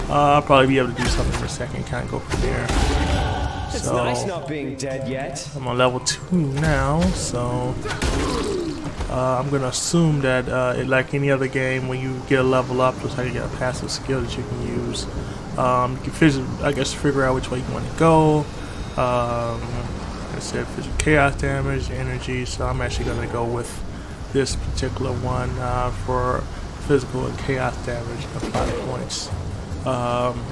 I'll probably be able to do something in a second, kind of go from there. It's nice not being dead yet. I'm on level 2 now, so I'm gonna assume that like any other game, when you get a level up, looks like you got a passive skill that you can use. You can I guess figure out which way you want to go. I said physical chaos damage, energy, so I'm actually gonna go with this particular one for physical and chaos damage of 5 points.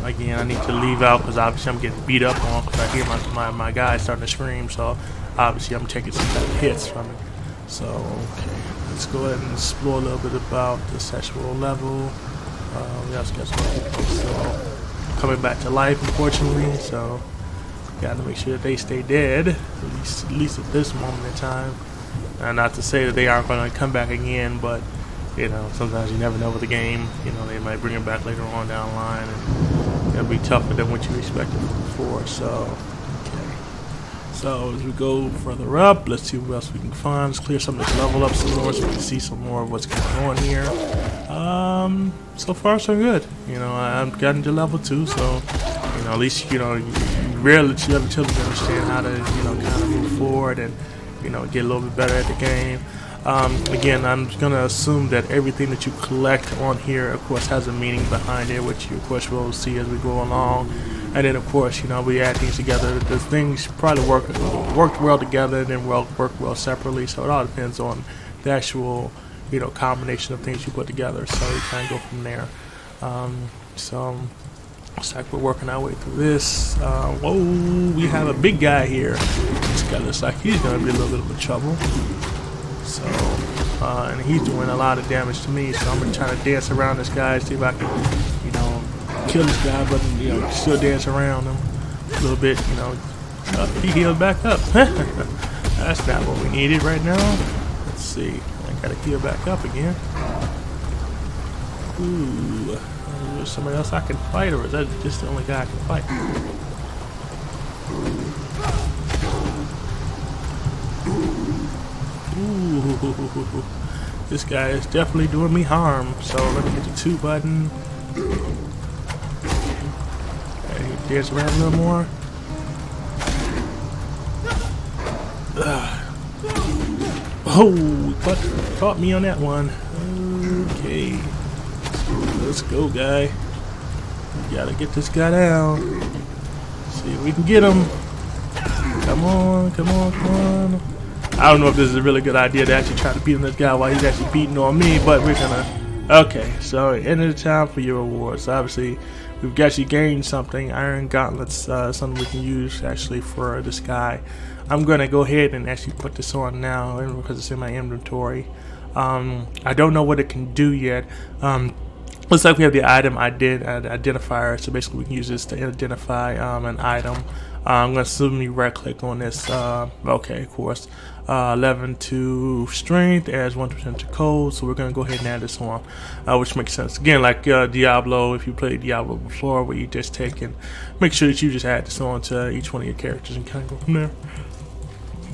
Again, I need to leave out because obviously I'm getting beat up on because I hear my guy starting to scream, so obviously I'm taking some bad hits from it. So, okay, let's go ahead and explore a little bit about the sexual level. We also got some people still coming back to life, unfortunately, so got to make sure that they stay dead, at least at this moment in time. Not to say that they aren't going to come back again, but you know, sometimes you never know with the game. You know, they might bring it back later on down the line, and it'll be tougher than what you expected before. So, okay. So as we go further up, let's see what else we can find. Let's clear some of this level up some more, so we can see some more of what's going on here. So far so good. You know, I've gotten to level 2, so you know, at least you know, you rarely ever children understand how to kind of move forward and get a little bit better at the game. Again, I'm going to assume that everything that you collect on here, of course, has a meaning behind it, which you, of course, will see as we go along. And then, of course, we add things together. The things probably worked well together and then work well separately. So it all depends on the actual, combination of things you put together. So we kind of go from there. So looks like we're working our way through this. Whoa, we have a big guy here. This guy looks like he's going to be a little bit of trouble. So, and he's doing a lot of damage to me, so I'm gonna try to dance around this guy, see if I can, kill this guy, but still dance around him a little bit. He healed back up. That's not what we needed right now. Let's see. I gotta heal back up again. Ooh, is there somebody else I can fight, or is that just the only guy I can fight? Ooh, this guy is definitely doing me harm. So let me hit the 2 button. Okay, dance around a little more. Oh, caught me on that one. Okay, let's go, guy. We gotta get this guy down. See if we can get him. Come on, come on, come on. I don't know if this is a really good idea to actually try to beat this guy while he's actually beating on me, but we're gonna. Okay, so end of the time for your rewards. So obviously, we've actually gained something. Iron gauntlets, something we can use actually for this guy. I'm gonna go ahead and actually put this on now because it's in my inventory. I don't know what it can do yet. Looks like we have the item identifier, so basically we can use this to identify an item. I'm going to assume you right click on this. Okay, of course. 11 to strength, adds 1% to code, so we're going to go ahead and add this on, which makes sense. Again, like Diablo, if you played Diablo before, where you just take and make sure that you just add this on to each one of your characters and kind of go from there.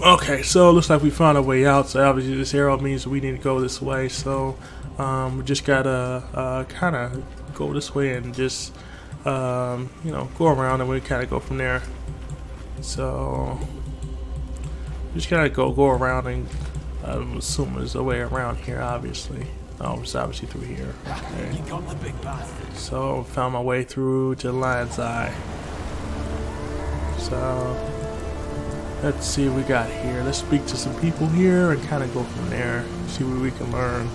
Okay, so it looks like we found our way out, so obviously this arrow means we need to go this way, so we just gotta kind of go this way and just go around, and we kind of go from there. So just gotta go around, and I'm assuming there's a way around here, obviously. Oh, it's obviously through here. Okay. So found my way through to the Lion's Eye. So let's see what we got here. Let's speak to some people here and kind of go from there. See what we can learn.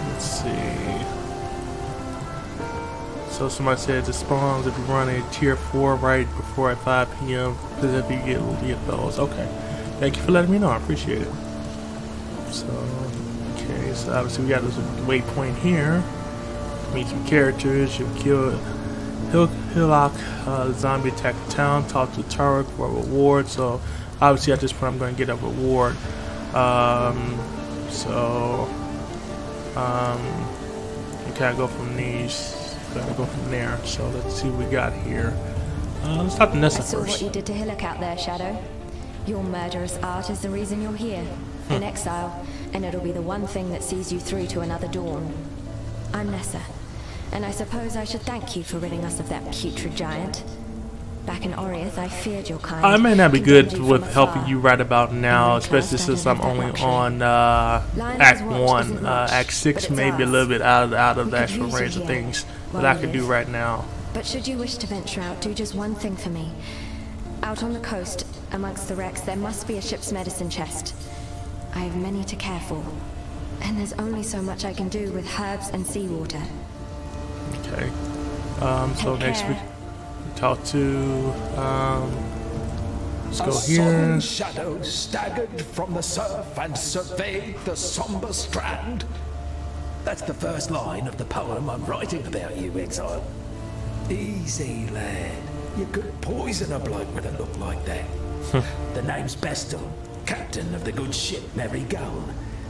Let's see. So somebody said it spawns if you run a tier 4 right before at 5 p.m. because if you get those. Okay. Thank you for letting me know. I appreciate it. So, okay. So obviously we got this waypoint here. Meet some characters. You'll kill Hillock, zombie attack the town. Talk to Tarek for a reward. So obviously at this point I'm going to get a reward. You kind of go from these. Gotta go from there. So let's see what we got here. Let's talk to Nessa first. I saw what you did to Hillock out there, Shadow. Your murderous art is the reason you're here, in exile, and it'll be the one thing that sees you through to another dawn. I'm Nessa, And I suppose I should thank you for ridding us of that putrid giant. Back in Oriath, I feared your kind. I may not be good condemned you with from helping afar. you right about now, And especially trust I since don't I'm have that only luxury. on Lionel's Act watch 1. isn't much, Act 6 but may it's be a little ours. bit out of We the could actual use you range of here, things while that I we could do live. right now. But should you wish to venture out, do just one thing for me. Out on the coast, amongst the wrecks, there must be a ship's medicine chest. I have many to care for, and there's only so much I can do with herbs and seawater. Okay. So Take next care. we talk to let's go A here. sodden shadow staggered from the surf and surveyed the somber strand. That's the first line of the poem I'm writing about you, Exile. Easy, lad. You could poison a bloke with a look like that. The name's Bestel, captain of the good ship Merry Gull.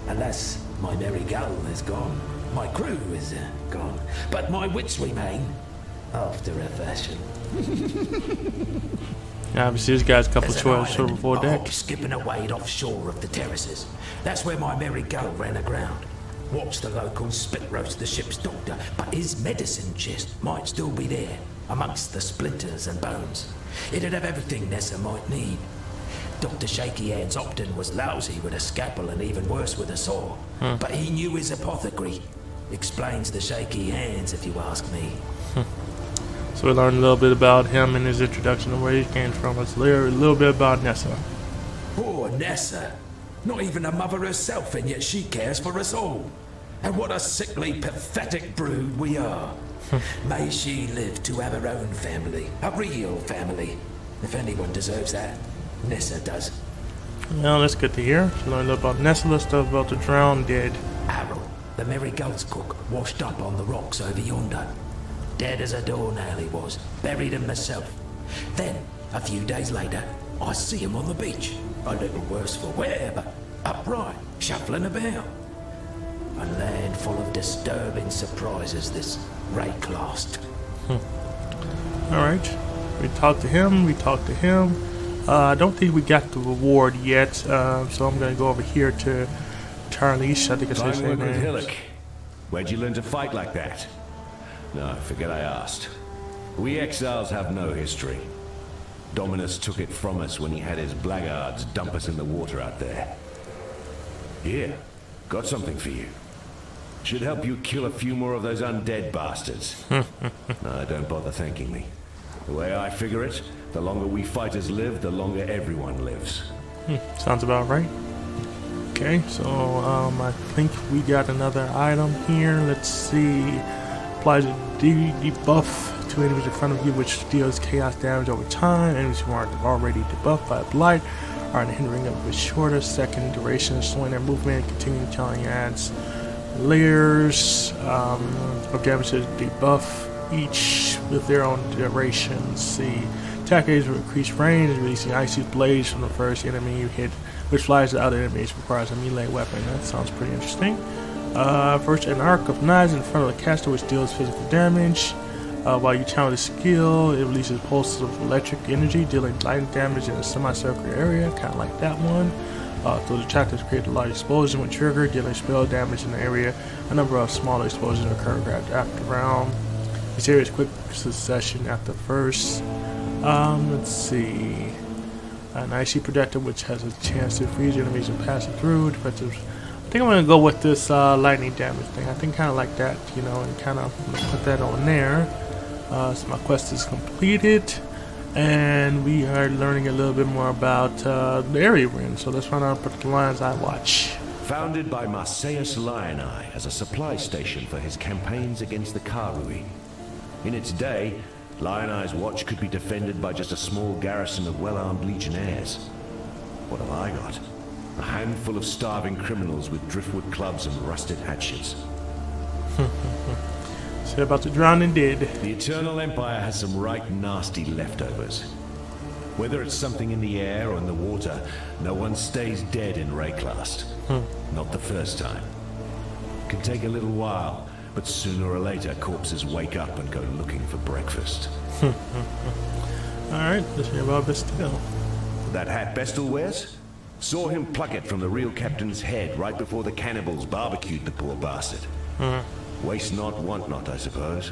Alas, my Merry Gull is gone. My crew is gone. But my wits remain, after a fashion. Obviously, this guy's a couple There's an choices island before a deck. hop, skipping away offshore of the terraces. That's where my Merry Gull ran aground. Watched the locals spit roast the ship's doctor, but his medicine chest might still be there, amongst the splinters and bones. It'd have everything Nessa might need. Dr. Shaky Hands Opton was lousy with a scalpel and even worse with a saw. But he knew his apothecary. Explains the shaky hands, if you ask me. So we learned a little bit about him and his introduction and where he came from. Let's learn a little bit about Nessa. Poor Nessa. Not even a mother herself, and yet she cares for us all. And what a sickly, pathetic brood we are. May she live to have her own family. A real family. If anyone deserves that, Nessa does. Well, that's good to hear. So learned about Nessa. Let's talk about the drowned dead. Harold, the Merry Gull's cook, washed up on the rocks over yonder. Dead as a doornail he was. Buried him myself. Then, a few days later, I see him on the beach. A little worse for wear, but upright, shuffling about. A land full of disturbing surprises, this Rayclast. Alright. We talked to him. I don't think we got the reward yet, so I'm going to go over here to Charlize. I think it's his Fine work with name. Hillock. Where'd you learn to fight like that? No, forget I asked. We exiles have no history. Dominus took it from us when he had his blackguards dump us in the water out there. Here, got something for you. Should help you kill a few more of those undead bastards. No, don't bother thanking me. The way I figure it, the longer we fighters live, the longer everyone lives. Sounds about right. Okay, so I think we got another item here. Let's see. Applies a debuff to enemies in front of you, which deals chaos damage over time. Enemies who aren't already debuffed by blight are hindering of a shorter second duration, slowing their movement, continuing challenge adds layers of damage to debuff each with their own durations. See, attack aids with increased range, releasing icy blades from the first enemy you hit, which flies to other enemies, requires a melee weapon. That sounds pretty interesting. First, an arc of knives in front of the caster, which deals physical damage. While you channel the skill, it releases pulses of electric energy, dealing lightning damage in a semicircular area, kind of like that one. Through the tractors create a large explosion when triggered, dealing spell damage in the area. A number of smaller explosions occur after round. This area is quick succession after first. Let's see. An icy projector, which has a chance to freeze enemies and pass it through. Defensive. I think I'm gonna go with this lightning damage thing. I think kind of like that, you know, and kind of put that on there. So my quest is completed, and we are learning a little bit more about the area we're in. So let's find out about the Lion's Eye Watch. Founded by Marseilles Lioneye as a supply station for his campaigns against the Karui. In its day, Lioneye's watch could be defended by just a small garrison of well-armed legionnaires. What have I got? A handful of starving criminals with driftwood clubs and rusted hatchets. So about the drowning dead. The Eternal Empire has some right nasty leftovers. Whether it's something in the air or in the water, no one stays dead in Rayclast. Not the first time. Can take a little while, but sooner or later corpses wake up and go looking for breakfast. Alright, let's hear about Bastille. That hat Bestel wears? Saw him pluck it from the real captain's head right before the cannibals barbecued the poor bastard. Waste not, want not, I suppose.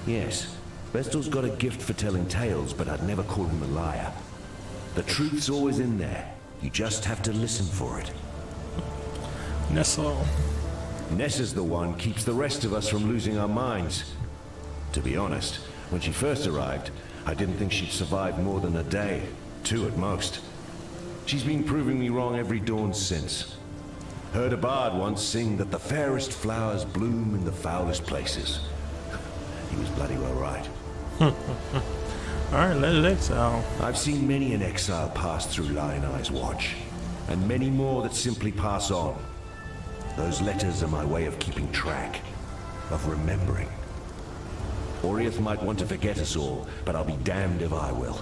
Yes, Vestal's got a gift for telling tales, but I'd never call him a liar. The truth's always in there. You just have to listen for it. Nessa. Nessa's the one keeps the rest of us from losing our minds. To be honest, when she first arrived, I didn't think she'd survive more than a day. 2 at most. She's been proving me wrong every dawn since. Heard a bard once sing that the fairest flowers bloom in the foulest places. He was bloody well right. Alright, let it Exile. I've seen many an exile pass through Lion Eye's watch, and many more that simply pass on. Those letters are my way of keeping track, of remembering. Oriath might want to forget us all, but I'll be damned if I will.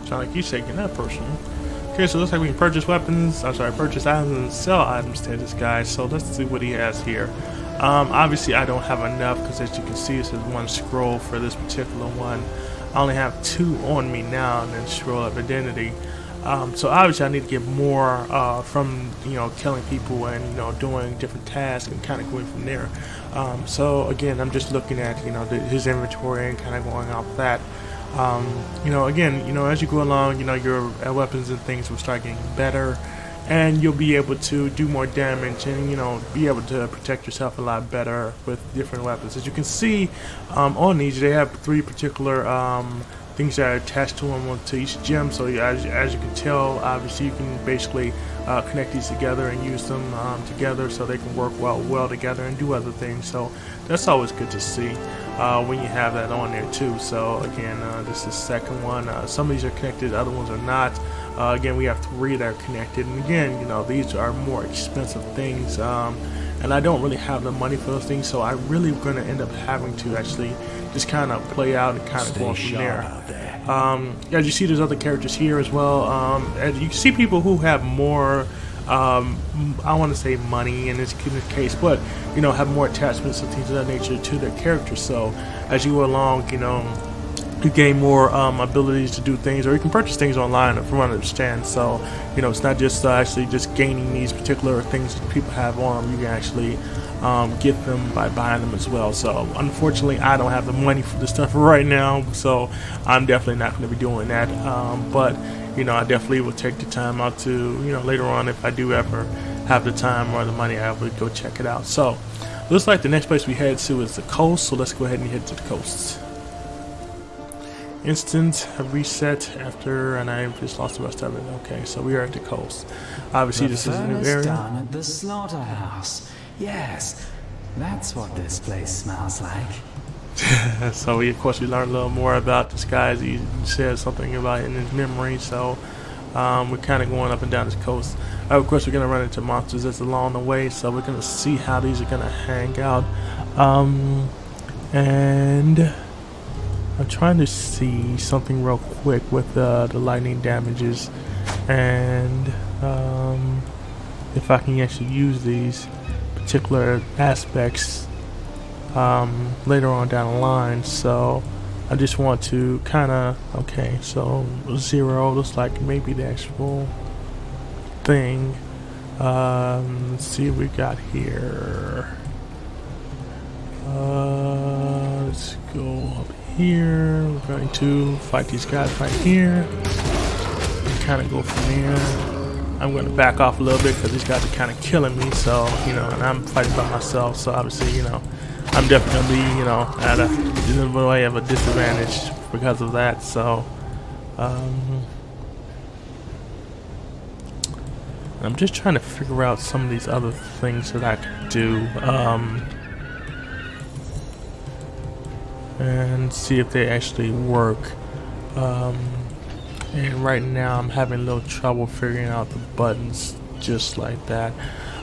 Sound like you shaking that person. Okay, so it looks like we can purchase weapons, purchase items and sell items to this guy. So let's see what he has here. Obviously I don't have enough because as you can see it says 1 scroll for this particular one. I only have 2 on me now and then scroll of identity. So obviously I need to get more from, you know, killing people and, you know, doing different tasks and kind of going from there. So again, I'm just looking at, you know, his inventory and kind of going off that. You know, again, you know, as you go along, you know, your weapons and things will start getting better, and you'll be able to do more damage and, you know, be able to protect yourself a lot better with different weapons. As you can see, on these, they have 3 particular things that are attached to them to each gem. So as you can tell, obviously you can basically connect these together and use them together so they can work well together and do other things. So that's always good to see when you have that on there too. So again, this is the second one. Some of these are connected, other ones are not. Again, we have 3 that are connected, and again, you know, these are more expensive things, and I don't really have the money for those things, so I really going to end up having to actually just kind of play out and kind of go from there. As you see, there's other characters here as well. As you can see, people who have more, I want to say money in this case, but, you know, have more attachments and things of that nature to their characters. So as you go along, you know, you gain more abilities to do things, or you can purchase things online from what I understand. So, you know, it's not just actually just gaining these particular things that people have on them. You can actually get them by buying them as well. So unfortunately I don't have the money for this stuff right now, so I'm definitely not going to be doing that, but you know, I definitely will take the time out to, you know, later on, if I do ever have the time or the money, I would go check it out. So looks like the next place we head to is the coast, so let's go ahead and head to the coast. Instant reset after, and I just lost the rest of it. Okay, so we are at the coast. Obviously this is a new area. Down at the slaughterhouse. Yes, that's what this place smells like. So we, of course, we learned a little more about this guy. He said something about it in his memory. So we're kind of going up and down this coast. Of course, we're going to run into monsters that's along the way. So we're going to see how these are going to hang out. And I'm trying to see something real quick with the lightning damages, and if I can actually use these particular aspects later on down the line. So I just want to kind of, okay, so 0 looks like maybe the actual thing. Let's see what we got here. Let's go up here. We're going to fight these guys right here and kind of go from there. I'm going to back off a little bit because these guys are kind of killing me, so, you know, and I'm fighting by myself, so obviously, you know, I'm definitely, you know, at a way of a disadvantage because of that. So I'm just trying to figure out some of these other things that I can do, and see if they actually work. And right now I'm having a little trouble figuring out the buttons just like that.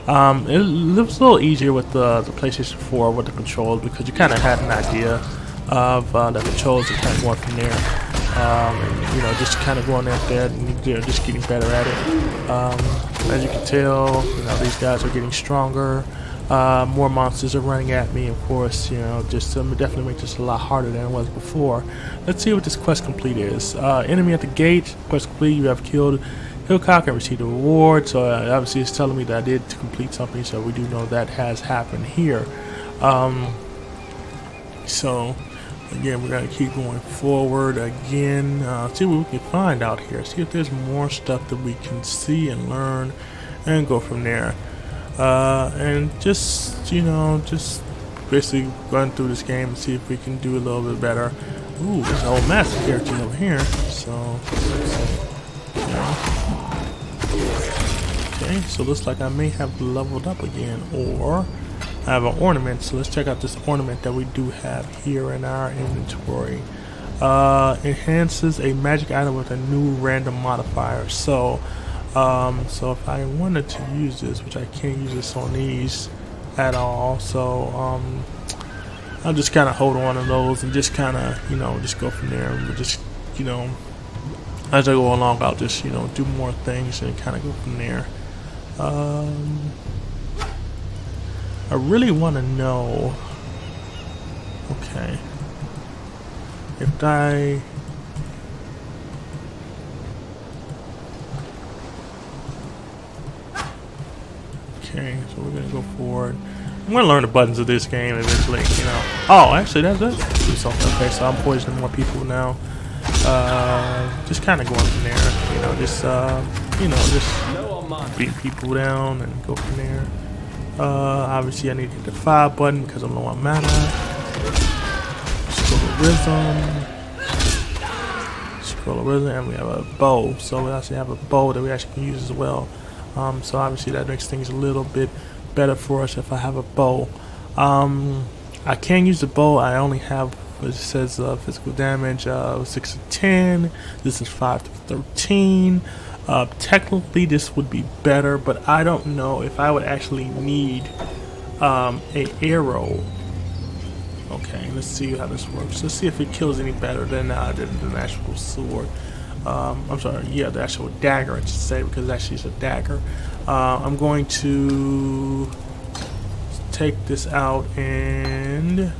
It was a little easier with the PlayStation 4 with the controls, because you kind of had an idea of the controls and kind of going from there. And, you know, just kind of going out there and, you know, just getting better at it. As you can tell, you know, these guys are getting stronger. More monsters are running at me, of course, you know, just to definitely make this a lot harder than it was before. Let's see what this quest complete is. Enemy at the gate, quest complete, you have killed Hillcock and received a reward. So obviously it's telling me that I did complete something, so we do know that has happened here. So again, we're gonna keep going forward again. See what we can find out here. See if there's more stuff that we can see and learn, and go from there. And just, you know, just basically run through this game and see if we can do a little bit better. Ooh, there's a whole massive character over here. So, okay, so looks like I may have leveled up again, or I have an ornament. So let's check out this ornament that we do have here in our inventory. Enhances a magic item with a new random modifier. So, so if I wanted to use this, which I can't use this on these at all, so I'll just kind of hold on to those and just kind of, you know, just go from there. And we'll just, you know, as I go along, I'll just, you know, do more things and kind of go from there. I really want to know, okay, if I, okay, so we're gonna go forward. I'm gonna learn the buttons of this game eventually, you know. Oh, actually, that's it. Do something. Okay, so I'm poisoning more people now. Just kind of going from there, you know, just you know, just beat people down and go from there. Obviously, I need to hit the 5 button because I'm low on mana. Scroll of Wisdom. Scroll of Wisdom, and we have a bow. So we actually have a bow that we actually can use as well. So obviously that makes things a little bit better for us if I have a bow. I can use the bow. I only have, it says physical damage 6 to 10. This is 5 to 13. Technically this would be better, but I don't know if I would actually need a arrow. Okay, let's see how this works. Let's see if it kills any better than the actual sword. I'm sorry, yeah, the actual dagger, I should say, because actually it's a dagger. I'm going to take this out and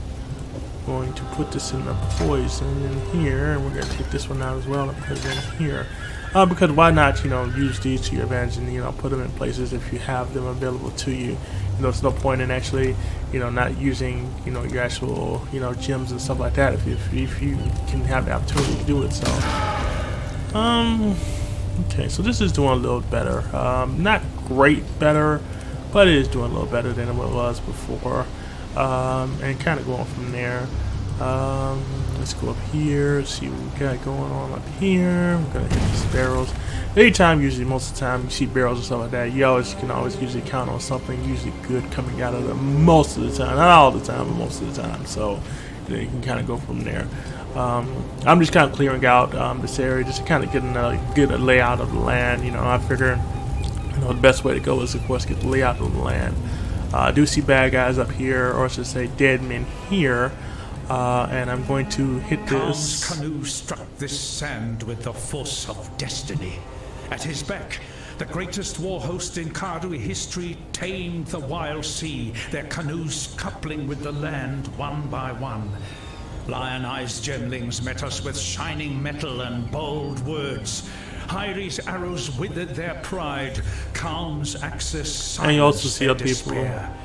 going to put this in the poison in here, and we're going to take this one out as well and put it in here. Because why not, you know, use these to your advantage and, you know, put them in places if you have them available to you. You know, there's no point in actually, you know, not using, you know, your actual, you know, gems and stuff like that if you can have the opportunity to do it. So, okay, so this is doing a little better. Not great better, but it is doing a little better than what it was before. And kind of going from there. Let's go up here, see what we got going on up here. We're gonna hit these barrels. Anytime, usually most of the time, you see barrels and stuff like that, you can always usually count on something usually good coming out of them most of the time. Not all the time, but most of the time. So you can kind of go from there. I'm just kind of clearing out this area just to kind of get a layout of the land. You know, I figure, you know, the best way to go is, of course, get the layout of the land. I do see bad guys up here, or I should say dead men here. And I'm going to hit this. Khan's canoe struck this sand with the force of destiny. At his back, the greatest war host in Karui history tamed the wild sea, their canoes coupling with the land one by one. Lion-Eye's gemlings met us with shining metal and bold words. Hyri's arrows withered their pride. Calm's axis silenced and you also see their other people. despair.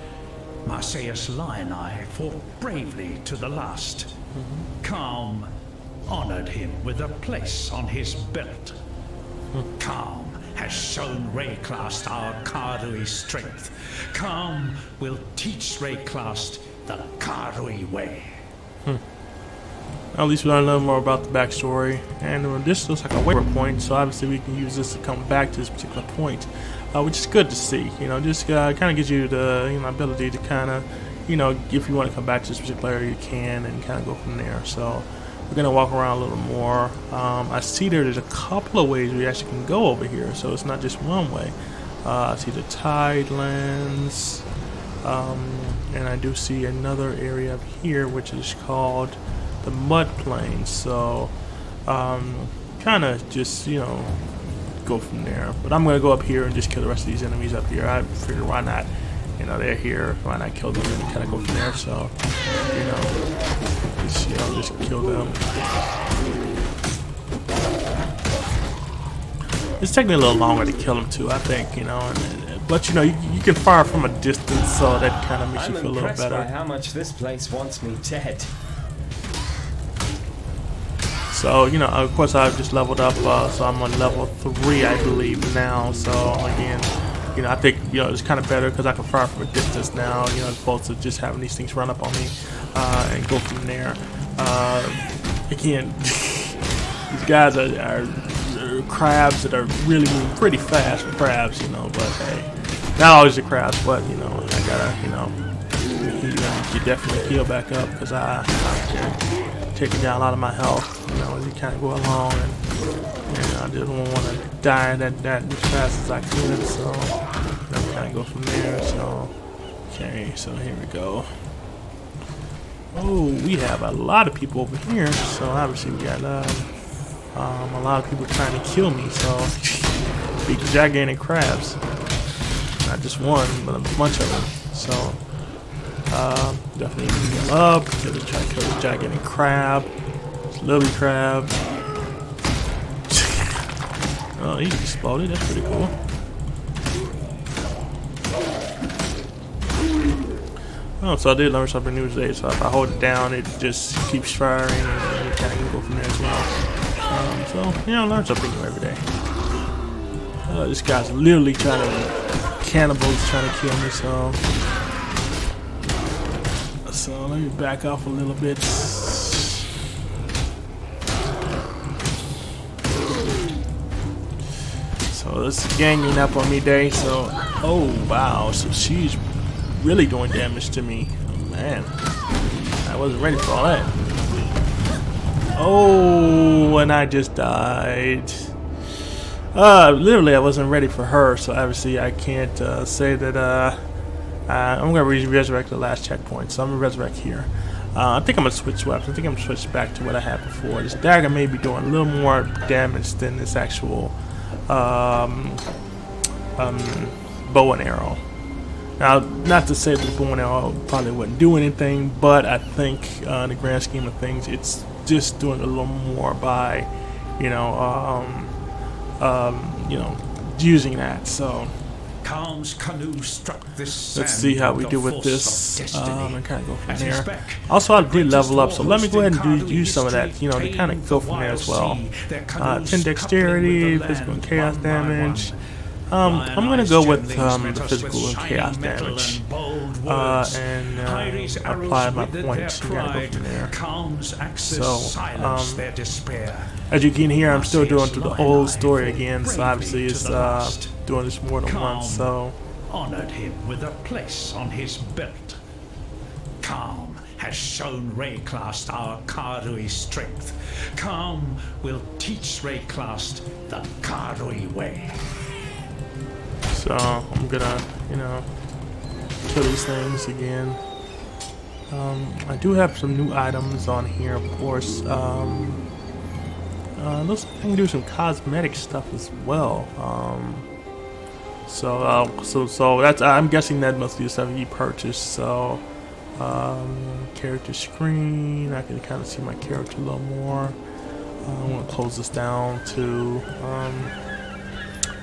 Marseilles Lion-Eye fought bravely to the last. Calm honored him with a place on his belt. Calm has shown Rayclast our Karui strength. Calm will teach Rayclast the Karui way. At least we learn a little more about the backstory. And this looks like a waypoint, so obviously we can use this to come back to this particular point. Which is good to see, you know, just kind of gives you the, you know, ability to kind of, you know, if you want to come back to this particular area, you can, and kind of go from there. So we're going to walk around a little more. I see there's a couple of ways we actually can go over here, so it's not just one way. I see the Tidelands, and I do see another area up here, which is called the Mud Plains. So kind of just, you know, go from there. But I'm gonna go up here and just kill the rest of these enemies up here. I figure why not, you know, they're here, why not kill them and kind of go from there. So, you know, just kill them. It's taking me a little longer to kill them too, I think, you know, But you know, you can fire from a distance, so that kind of makes you feel a little impressed by better. how much this place wants me dead. So, you know, of course I've just leveled up, so I'm on level 3, I believe, now. So, again, you know, I think, you know, it's kind of better because I can fire from a distance now, you know, as opposed to just having these things run up on me and go from there. Again, these guys are crabs that are really moving pretty fast for crabs, you know, but hey, not always the crabs, but, you know, I gotta, you know, you definitely heal back up because I'm taking down a lot of my health, you know, as you kind of go along, and I just don't want to die that as fast as I could, so I'm kind of go from there. So okay, so here we go. Oh, we have a lot of people over here, so obviously we got a lot of people trying to kill me. So big gigantic crabs, not just one, but a bunch of them. So definitely heal up. Just try to kill this gigantic crab, this lily crab. Oh, he exploded. That's pretty cool. Oh, so I did learn something new today. So if I hold it down, it just keeps firing, and you kind of go from there as well. So you know, learn something new every day. This guy's literally trying to cannibals trying to kill me. So let me back off a little bit. So this is ganging up on me day. So oh wow, so she's really doing damage to me. Oh man, I wasn't ready for all that. Oh, and I just died. Literally I wasn't ready for her, so obviously I can't say that I'm gonna resurrect the last checkpoint, so I'm gonna resurrect here. I think I'm gonna switch weapons. I think I'm gonna switch back to what I had before. This dagger may be doing a little more damage than this actual bow and arrow. Now, not to say that the bow and arrow probably wouldn't do anything, but I think in the grand scheme of things, it's just doing a little more by, you know, using that. So Khan's canoe struck this let's sand see how we with do the with force this. of destiny. And kind of go from At there. his back, Also, I the did level up, greatest so let me go ahead and warlords in use some of that, Khan's you know, to kind of go from there as well. 10 dexterity, physical and chaos damage. I'm gonna go with the physical and chaos damage, and apply my points. You gotta go from there. So, as you can hear, I'm still doing through the old story again. So obviously, it's doing this more than once. So, honored him with a place on his belt. Calm has shown Rayclast our Karui strength. Calm will teach Rayclast the Karui way. so I'm gonna, you know, kill these things again. I do have some new items on here, of course. Looks like I can do some cosmetic stuff as well. So that's, I'm guessing that must be the stuff you purchased. So character screen, I can kind of see my character a little more. I'm gonna close this down too,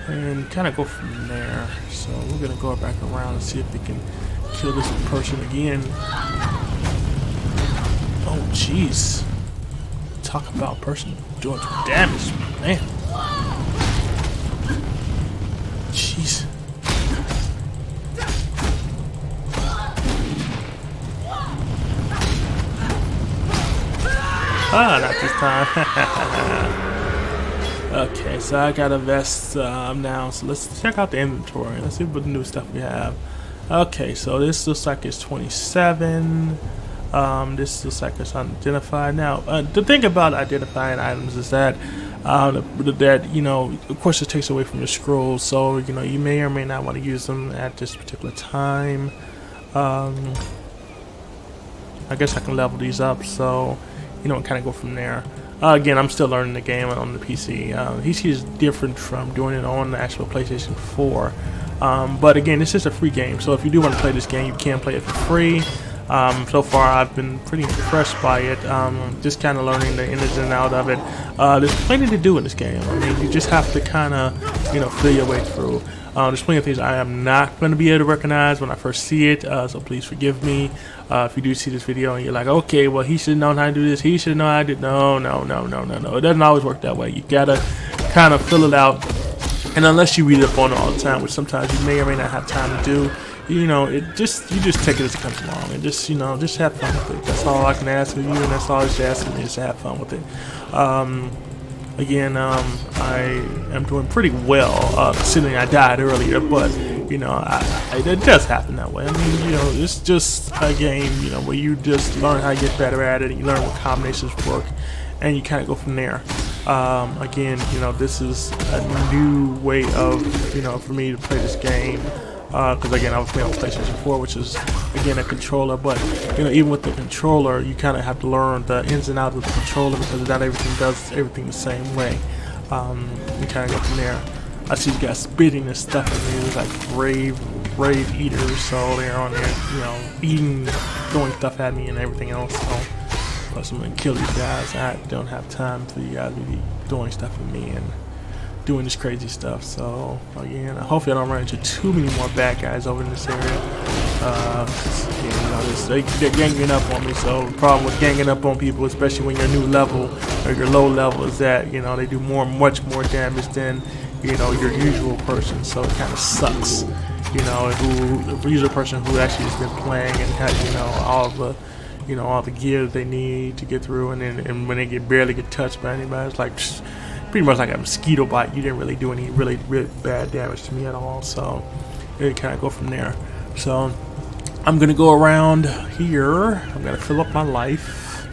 and kind of go from there. So we're gonna go back around and see if we can kill this person again. Oh jeez, talk about person doing some damage, man. Jeez. Ah, not this time. Okay, so I got a vest now, so let's check out the inventory. Let's see what new stuff we have. Okay, so this looks like it's 27. This looks like it's unidentified. Now, the thing about identifying items is that that, you know, of course it takes away from your scrolls, so you know you may or may not want to use them at this particular time. I guess I can level these up, so you know, kind of go from there. Again, I'm still learning the game on the PC. PC is different from doing it on the actual PlayStation 4. But again, this is a free game, so if you do want to play this game, you can play it for free. So far, I've been pretty impressed by it. Just kind of learning the ins and out of it. There's plenty to do in this game. I mean, you just have to kind of, you know, feel your way through. There's plenty of things I am not going to be able to recognize when I first see it, so please forgive me if you do see this video and you're like, okay, well, he should have known how to do this, he should have known how to do it. No. It doesn't always work that way. You gotta kind of fill it out, and unless you read up on it all the time, which sometimes you may or may not have time to do, you know, you just take it as it comes along, and just, you know, just have fun with it. That's all I can ask of you, and that's all you're asking me, is to have fun with it. Again, I am doing pretty well, considering I died earlier, but, you know, it does happen that way. I mean, you know, it's just a game, you know, where you just learn how to get better at it, and you learn what combinations work, and you kind of go from there. Again, you know, this is a new way of, you know, for me to play this game. Because again, I was playing on PlayStation 4, which is again a controller. But you know, even with the controller, you kind of have to learn the ins and outs of the controller, because not everything does everything the same way. You kind of go from there. I see you guys spitting this stuff at me. It's like brave eaters, so they're on there, you know, eating, throwing stuff at me and everything else. So plus I'm gonna kill these guys. I don't have time for you guys to be doing stuff with me and doing this crazy stuff. So again, hopefully I don't run into too many more bad guys over in this area. You know, they're ganging up on me. So the problem with ganging up on people, especially when you're new level or you're low level, is that, you know, they do much more damage than, you know, your usual person. So it kind of sucks. You know, the usual person who actually has been playing and has, you know, all the gear that they need to get through, and when they barely get touched by anybody, it's like pretty much like a mosquito bite. You didn't really do any really bad damage to me at all, so it kind of go from there. So I'm gonna go around here. I'm gonna fill up my life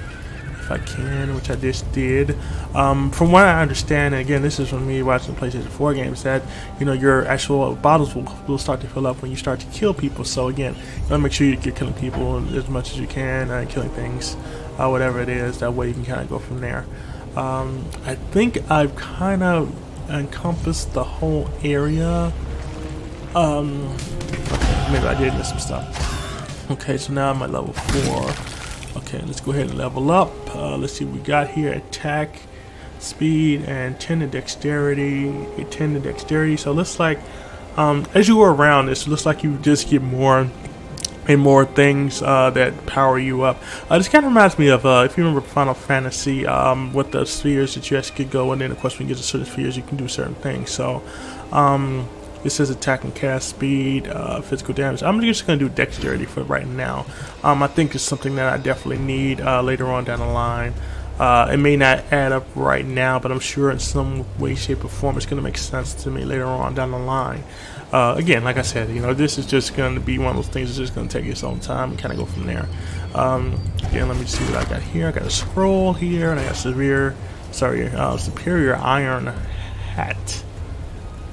if I can, which I just did. From what I understand, and again, this is from me watching PlayStation 4 games, that, you know, your actual bottles will start to fill up when you start to kill people. So again, you wanna make sure you're killing people as much as you can, killing things, whatever it is. That way you can kind of go from there. I think I've kind of encompassed the whole area. Okay, maybe I did miss some stuff. Okay, so now I'm at level 4. Okay, let's go ahead and level up. Let's see what we got here. Attack, speed, and 10 to dexterity. 10 to dexterity. So it looks like, as you go around this, it looks like you just get more and more things that power you up. This kind of reminds me of, if you remember Final Fantasy, with the spheres that you actually could go, and then of course when you get to certain spheres you can do certain things. So it says attack and cast speed, physical damage. I'm just going to do dexterity for right now. I think it's something that I definitely need later on down the line. It may not add up right now, but I'm sure in some way, shape, or form it's going to make sense to me later on down the line. Again, like I said, you know, this is just going to be one of those things that's just going to take its own time and kind of go from there. Again, let me see what I got here. I got a scroll here, and I got superior iron hat.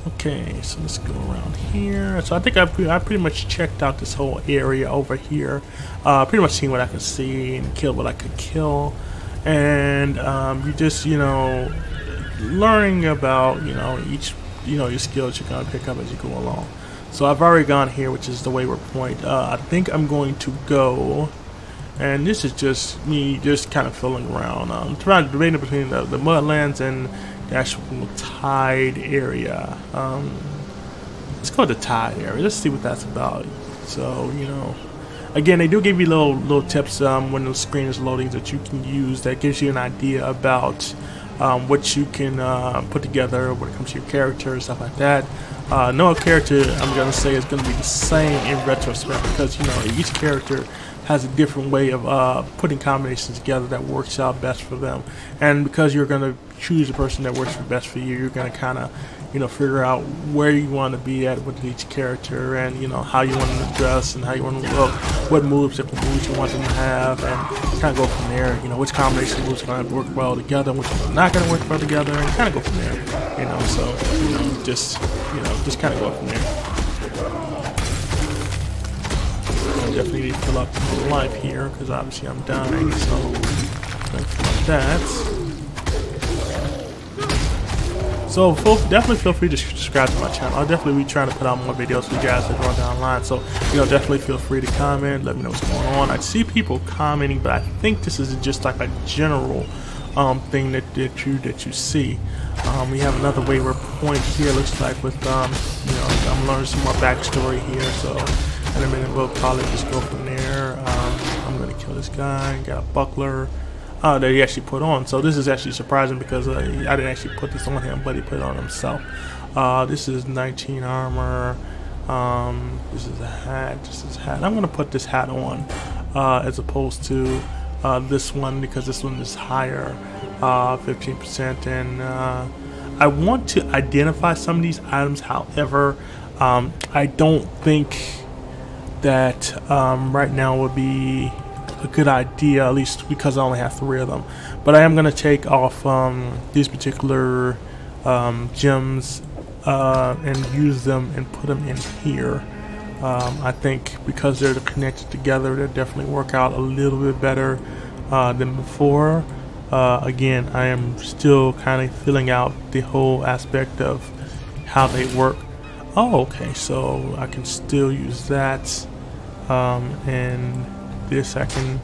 Okay, so let's go around here. So I think I pretty much checked out this whole area over here. Pretty much seen what I could see and killed what I could kill. And you just, you know, learning about, you know, each, you know, your skills you're gonna pick up as you go along. So I've already gone here, which is the wayward point. I think I'm going to go, and this is just me just kind of filling around. I'm trying to debate between the mudlands and the actual tide area. Let's go to the tide area. Let's see what that's about. So, you know, again, they do give you little tips when the screen is loading that you can use, that gives you an idea about what you can put together when it comes to your character and stuff like that. No character, I'm gonna say, is gonna be the same in retrospect, because, you know, each character has a different way of putting combinations together that works out best for them. And because you're gonna choose the person that works best for you, you're gonna kind of, you know, figure out where you want to be at with each character, and, you know, how you want them to dress and how you want them to look, what different moves you want them to have, and kind of go from there. You know, which combination moves are going to work well together, which ones are not going to work well together, and kind of go from there. You know, so, you know, just kind of go from there. I definitely need to fill up my life here, because obviously I'm dying, so like that. So definitely feel free to subscribe to my channel. I'll definitely be trying to put out more videos for you guys that go down the line. So, you know, definitely feel free to comment. Let me know what's going on. I see people commenting, but I think this is just like a general thing that you see. We have another wayward point here. Looks like with you know, I'm learning some more backstory here. So, and then we'll probably just go from there. I'm gonna kill this guy. Got a buckler that he actually put on. So this is actually surprising because I didn't actually put this on him, but he put it on himself. This is 19 armor. This is a hat. This is a hat. I'm gonna put this hat on as opposed to this one because this one is higher, 15%. And I want to identify some of these items. However, I don't think that right now would be a good idea, at least because I only have 3 of them. But I am gonna take off these particular gems and use them and put them in here. I think because they're connected together, they definitely work out a little bit better than before. Again, I am still kind of filling out the whole aspect of how they work. Oh, okay, so I can still use that, and this I can.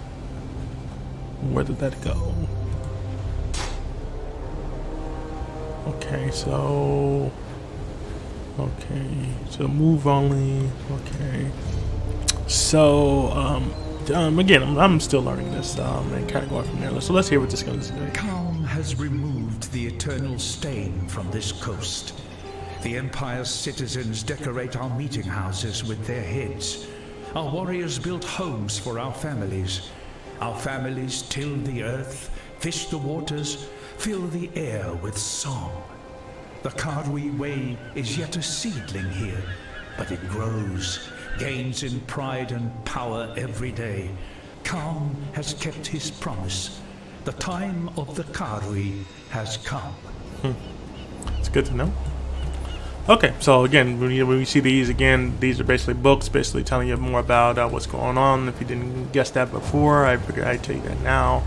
Where did that go? Okay, so. Okay, so move only. Okay, so again, I'm still learning this and kind of going from there. So let's hear what this goes to do. Calm has removed the eternal stain from this coast. The Empire's citizens decorate our meeting houses with their heads. Our warriors build homes for our families. Our families till the earth, fish the waters, fill the air with song. The Kadwi way is yet a seedling here, but it grows, gains in pride and power every day. Khan has kept his promise. The time of the Kadwi has come. It's good to know. Okay, so again, when we see these again, these are basically books, basically telling you more about what's going on. If you didn't guess that before, I figured I'd tell you that now.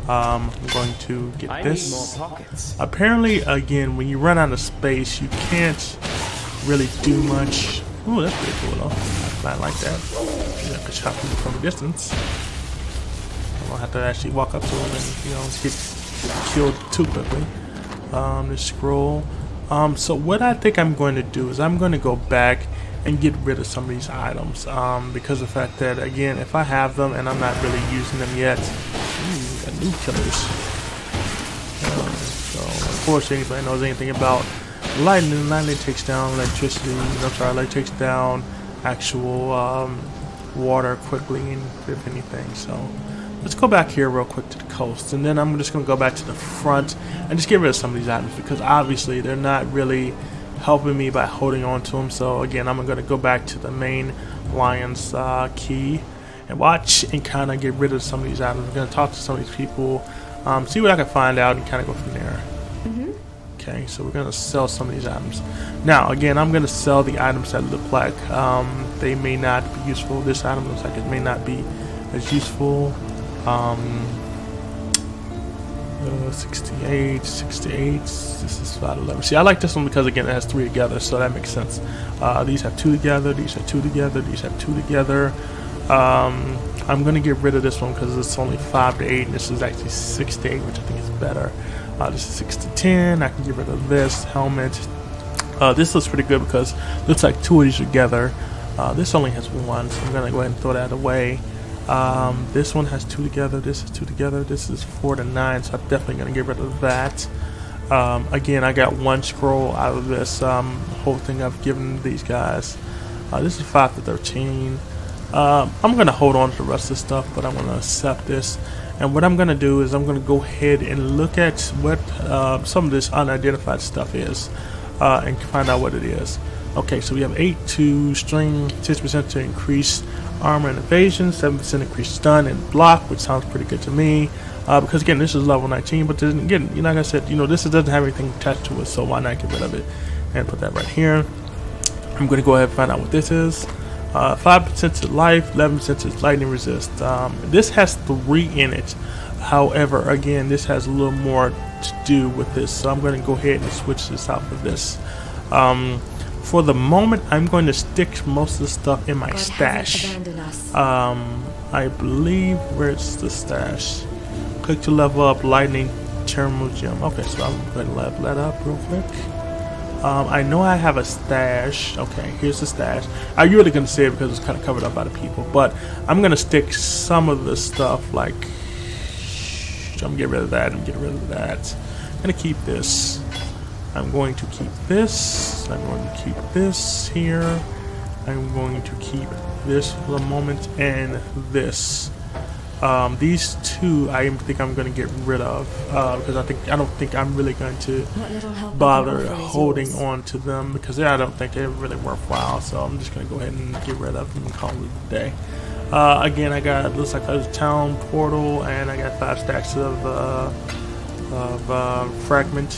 I'm going to get this. Need more pockets. Apparently, again, when you run out of space, you can't really do much. Ooh, that's pretty cool though. I like that. You can shot people from a distance. I don't have to actually walk up to them and, you know, get killed too quickly. This scroll. So what I think I'm going to do is I'm going to go back and get rid of some of these items because of the fact that, again, if I have them and I'm not really using them yet. Ooh, got new killers. So of course, anybody knows anything about lightning. Lightning takes down electricity. I'm sorry, lightning takes down actual water quickly, and if anything. So let's go back here real quick to the coast, and then I'm just going to go back to the front and just get rid of some of these items because obviously they're not really helping me by holding on to them. So again, I'm going to go back to the main Lion's key and watch and kind of get rid of some of these items. I'm going to talk to some of these people, see what I can find out, and kind of go from there. Okay, so we're going to sell some of these items. Now, again, I'm going to sell the items that look like they may not be useful. This item looks like it may not be as useful. 68, this is 511. See, I like this one because, again, it has 3 together, so that makes sense. These have 2 together, these have 2 together, these have 2 together. I'm going to get rid of this one because it's only 5 to 8, and this is actually 6 to 8, which I think is better. This is 6 to 10. I can get rid of this helmet. This looks pretty good because it looks like 2 of these together. This only has 1, so I'm going to go ahead and throw that away. This one has 2 together, this is 2 together, this is 4 to 9, so I'm definitely going to get rid of that. Again, I got 1 scroll out of this whole thing I've given these guys. This is 5 to 13. I'm going to hold on to the rest of this stuff, but I'm going to accept this. And what I'm going to do is I'm going to go ahead and look at what some of this unidentified stuff is and find out what it is. Okay, so we have 8 to string, 6% to increase armor and evasion, 7% increase stun and block, which sounds pretty good to me. Because again, this is level 19, but then again, you know, like I said, you know, this doesn't have anything attached to it, so why not get rid of it and put that right here. I'm going to go ahead and find out what this is. 5% to life, 11% to lightning resist. This has 3 in it. However, again, this has a little more to do with this, so I'm going to go ahead and switch this out for this. For the moment, I'm going to stick most of the stuff in my stash. I believe, where's the stash? Click to level up lightning thermal gem. Okay, so I'm going to level that up real quick. I know I have a stash. Okay, here's the stash. I'm really gonna say it because it's kind of covered up by the people, but I'm gonna stick some of the stuff like. I'm gonna get rid of that. I'm gonna get rid of that. I'm gonna keep this. I'm going to keep this. I'm going to keep this here. I'm going to keep this for the moment and this. These two I think I'm going to get rid of because I don't think I'm really going to bother holding on to them because I don't think they're really worthwhile. So I'm just going to go ahead and get rid of them and call it a day. Again, I got looks like a town portal and I got 5 stacks of fragment.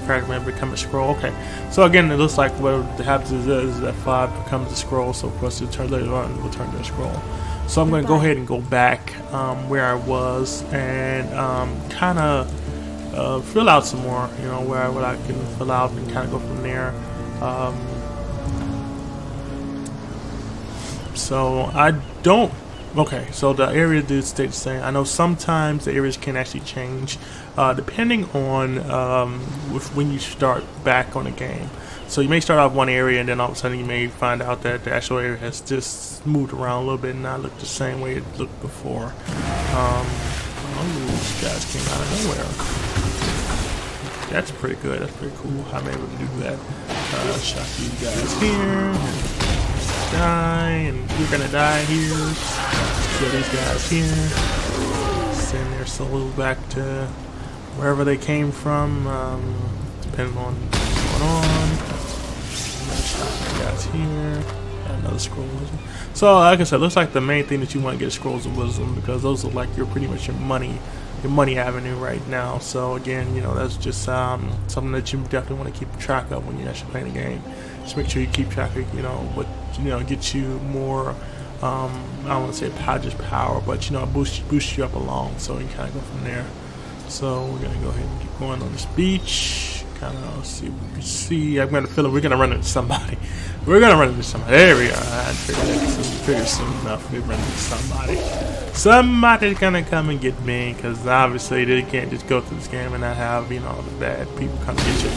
Fragment become a scroll. Okay, so again, it looks like what happens is that 5 becomes a scroll. So of course, later on, it will turn to a scroll. So I'm going to go ahead and go back where I was and kind of fill out some more. You know, where I can fill out and kind of go from there. So I don't. Okay, so the area did stay the same. I know sometimes the areas can actually change depending on when you start back on the game. So you may start off one area and then all of a sudden you may find out that the actual area has just moved around a little bit and not look the same way it looked before. These guys came out of nowhere. That's pretty good. That's pretty cool. I'm able to do that. Shot these guys here. Die, and you're gonna die here. Kill these guys here. Send their souls back to wherever they came from, depending on what's going on. Shot these guys here. Got another scroll of wisdom. So, like I said, looks like the main thing that you want to get is scrolls of wisdom because those are like pretty much your money avenue right now. So again, you know, that's just something that you definitely want to keep track of when you're actually playing the game. Just make sure you keep track of, you know, what, you know, gets you more, I don't want to say power, but, you know, boost you up along, so you can kind of go from there. So we're going to go ahead and keep going on this beach, kind of see what we can see. I'm going to feel it, we're going to run into somebody. We're going to run into somebody. There we are. I figured soon enough we'd run into somebody. Somebody's going to come and get me, because obviously they can't just go through this game and not have, you know, the bad people come get you.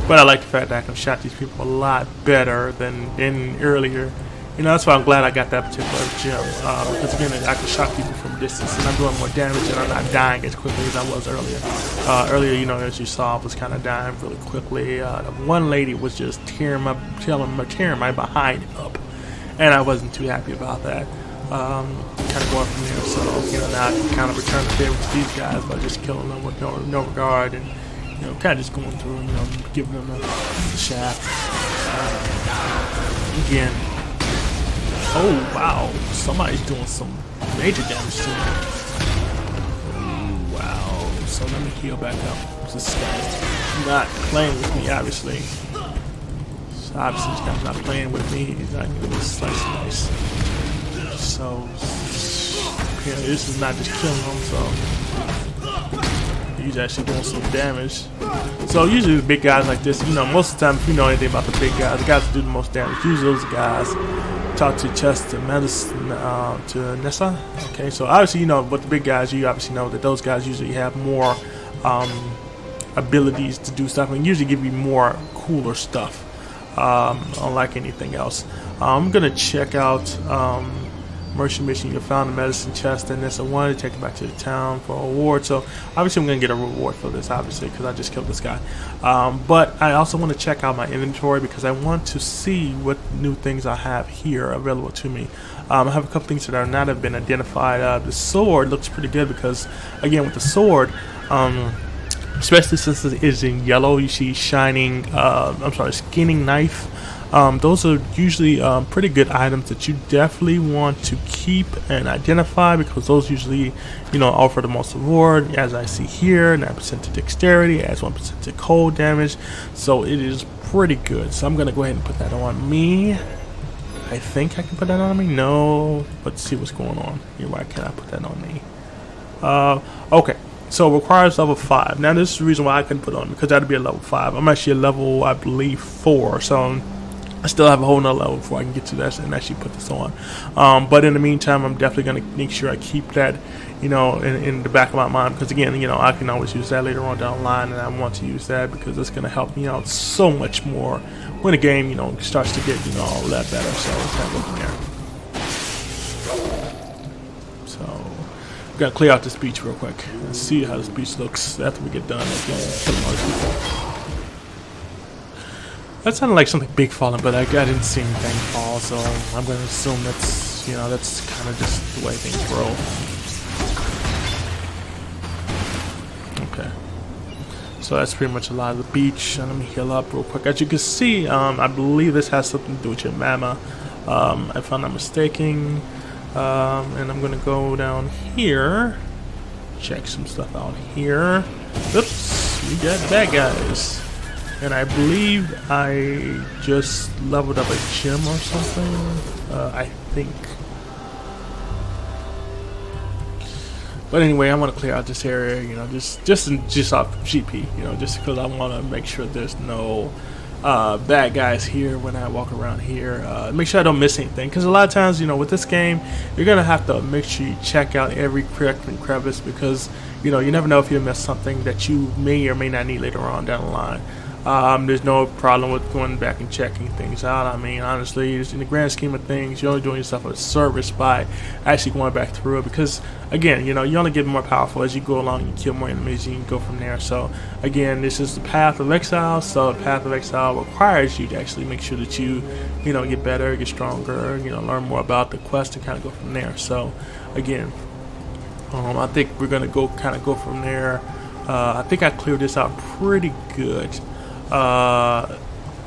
But I like the fact that I can shot these people a lot better than earlier. You know, that's why I'm glad I got that particular gem. Because again, I can shot people from distance and I'm doing more damage and I'm not dying as quickly as I was earlier. Earlier, you know, as you saw, I was kind of dying really quickly. The one lady was just tearing my behind up. And I wasn't too happy about that. Kind of going from there. So, you know, now I can kind of return the favor to these guys by just killing them with no regard. And, you know, kind of just going through, you know, giving them the shaft. Again. Oh, wow. Somebody's doing some major damage to me. Oh, wow. So let me heal back up. This guy's not playing with me, obviously. So obviously, this guy's not playing with me. He's not giving me slice. So, yeah, this is not just killing him, so. He's actually doing some damage. So usually the big guys like this, you know, most of the time if you know anything about the big guys, the guys that do the most damage, usually those guys talk to Chest, to Medicine, to Nessa. Okay, so obviously you know, with the big guys, you obviously know that those guys usually have more abilities to do stuff and usually give you more cooler stuff, unlike anything else. I'm gonna check out merchant mission. You found the medicine chest and this. I wanted to take it back to the town for a reward. So obviously I'm going to get a reward for this, obviously, because I just killed this guy. But I also want to check out my inventory because I want to see what new things I have here available to me. I have a couple things that are not have been identified. The sword looks pretty good because, again, with the sword, especially since it is in yellow, you see shining, skinning knife. Those are usually pretty good items that you definitely want to keep and identify because those usually, you know, offer the most reward. As I see here, 9% to dexterity, adds 1% to cold damage. So it is pretty good. So I'm gonna go ahead and put that on me. I think I can put that on me. No, let's see what's going on here. Why can't I put that on me? Okay. So it requires level 5. Now this is the reason why I couldn't put it on because that'd be a level 5. I'm actually a level, I believe, 4. So I still have a whole nother level before I can get to that and actually put this on. But in the meantime, I'm definitely going to make sure I keep that you know, in the back of my mind, because again, you know, I can always use that later on down the line, and I want to use that because it's going to help me out so much more when the game, you know, starts to get, you know, all that better. So let's kind of go from there. So we're going to clear out this beach real quick and see how this beach looks after we get done. That sounded like something big falling, but I didn't see anything fall, so I'm going to assume that's, you know, that's kind of just the way things roll. Okay. So that's pretty much a lot of the beach. And let me heal up real quick. As you can see, I believe this has something to do with your mama, if I'm not mistaken. And I'm going to go down here, check some stuff out here. Oops, we got bad guys. And I believe I just leveled up a gym or something. I think. But anyway, I want to clear out this area, you know, just off GP, you know, just because I want to make sure there's no bad guys here when I walk around here. Make sure I don't miss anything, because a lot of times, you know, with this game, you're gonna have to make sure you check out every crack and crevice, because you know, you never know if you miss something that you may or may not need later on down the line. There's no problem with going back and checking things out. I mean, honestly, in the grand scheme of things, you're only doing yourself a service by actually going back through it, because again, you know, you only get more powerful as you go along. You kill more enemies and you can go from there. So again, this is the path of exile. So the path of exile requires you to actually make sure that you know, get better, get stronger, you know, learn more about the quest and kind of go from there. So again, I think we're gonna go from there. I think I cleared this out pretty good. I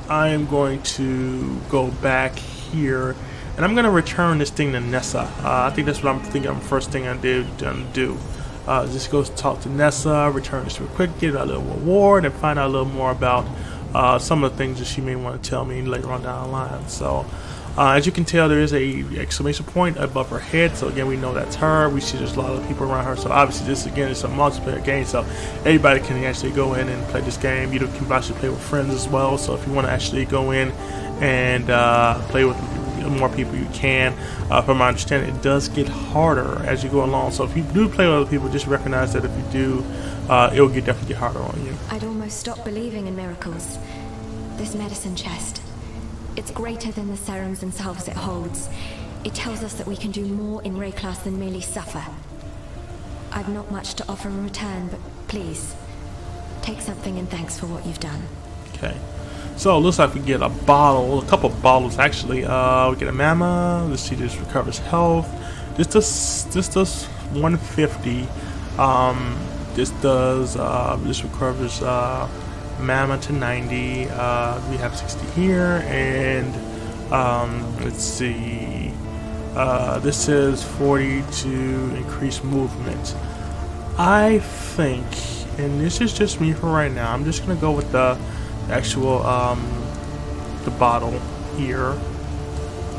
am going to go back here, and I'm going to return this thing to Nessa. I think that's what I'm thinking. First thing I do. Just go talk to Nessa, return this real quick, get a little reward, and find out a little more about some of the things that she may want to tell me later on down the line. So, as you can tell, there is a exclamation point above her head. So again, we know that's her. We see there's a lot of people around her. So obviously, this again is a multiplayer game. So everybody can actually go in and play this game. You can actually play with friends as well. So if you want to actually go in and play with more people, you can. From my understanding, it does get harder as you go along. So if you do play with other people, just recognize that if you do, it will definitely get harder on you. I'd almost stopped believing in miracles. This medicine chest. It's greater than the serums and salves it holds. It tells us that we can do more in Ray class than merely suffer. I've not much to offer in return, but please, take something in thanks for what you've done. Okay. So it looks like we get a bottle, a couple of bottles actually. We get a mama. Let's see, this recovers health. This does 150. This recovers Mamma to 90. We have 60 here, and let's see. This is 40 to increase movement. I think, and this is just me for right now, I'm just gonna go with the actual the bottle here.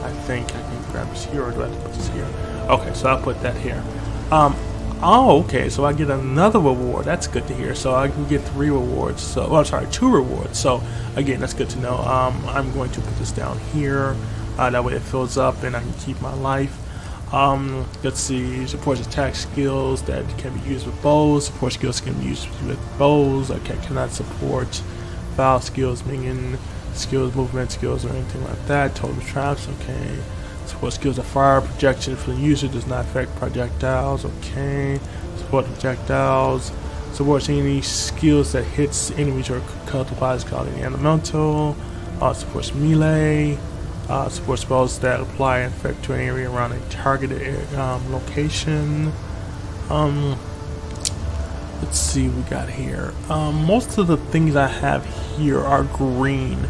I think I can grab this here, or do I have to put this here? Okay, so I'll put that here. Oh, okay, so I get another reward. That's good to hear. So I can get 3 rewards. So, oh, I'm sorry, 2 rewards. So, again, that's good to know. I'm going to put this down here. That way it fills up and I can keep my life. Let's see, supports attack skills that can be used with bows. Support skills can be used with bows. Okay, cannot support foul skills, minion skills, movement skills, or anything like that. Total traps, okay. Support skills of fire projection for the user, does not affect projectiles. Okay. Support projectiles. Supports any skills that hits enemies or cultivates called any elemental. Supports melee. Supports spells that apply effect to an area around a targeted location. Let's see what we got here. Most of the things I have here are green.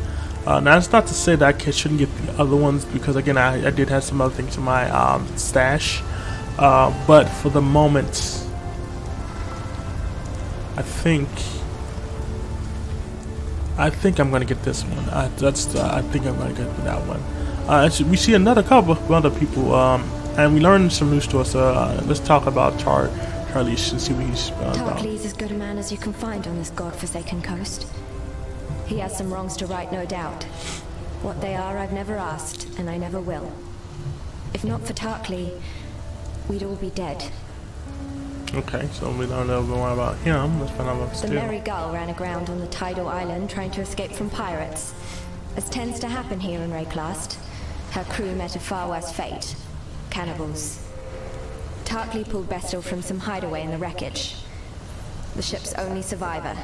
Now that's not to say that I shouldn't get the other ones, because again I did have some other things in my stash, but for the moment I think I'm gonna get this one. I think I'm gonna get that one. Actually, we see another couple of other people, and we learned some new stuff. So let's talk about Charlize and see what he's about. Tarklee's as good a man as you can find on this godforsaken coast. He has some wrongs to right, no doubt. What they are, I've never asked, and I never will. If not for Tarklee, we'd all be dead. Okay, so we don't know more about him. Let's find out about The Steel. Merry Gull ran aground on the tidal island trying to escape from pirates. As tends to happen here in Rayclast, her crew met a far worse fate. Cannibals. Tarkley pulled Bestel from some hideaway in the wreckage. The ship's only survivor.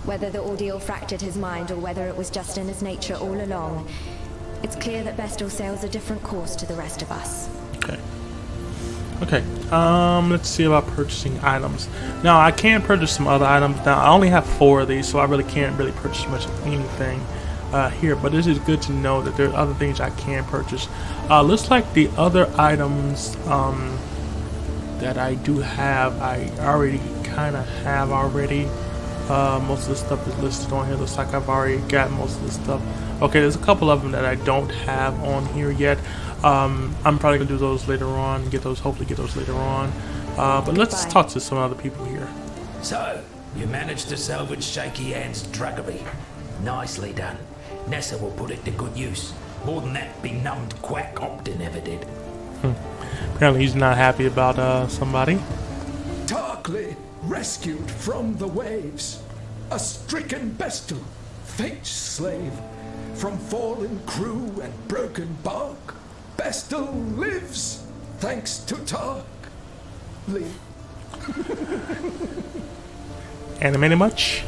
Whether the ordeal fractured his mind or whether it was just in his nature all along, it's clear that Bestel sails a different course to the rest of us. Okay. Okay. Let's see about purchasing items. Now I can purchase some other items. Now I only have 4 of these, so I really can't purchase much of anything here. But this is good to know that there are other things I can purchase. Looks like the other items that I do have, I already kind of have already. Most of the stuff is listed on here. Looks like I've already got most of the stuff. Okay, there's a couple of them that I don't have on here yet. I'm probably gonna do those later on. Hopefully get those later on. But let's talk to some other people here. So, you managed to salvage Shaky Hand's druggery. Nicely done. Nessa will put it to good use. More than that benumbed quack Optin ever did. Apparently he's not happy about somebody. Tarkley rescued from the waves. A stricken Bestel, fate's slave. From fallen crew and broken bark, Bestel lives, thanks to Tarkley. Animated much?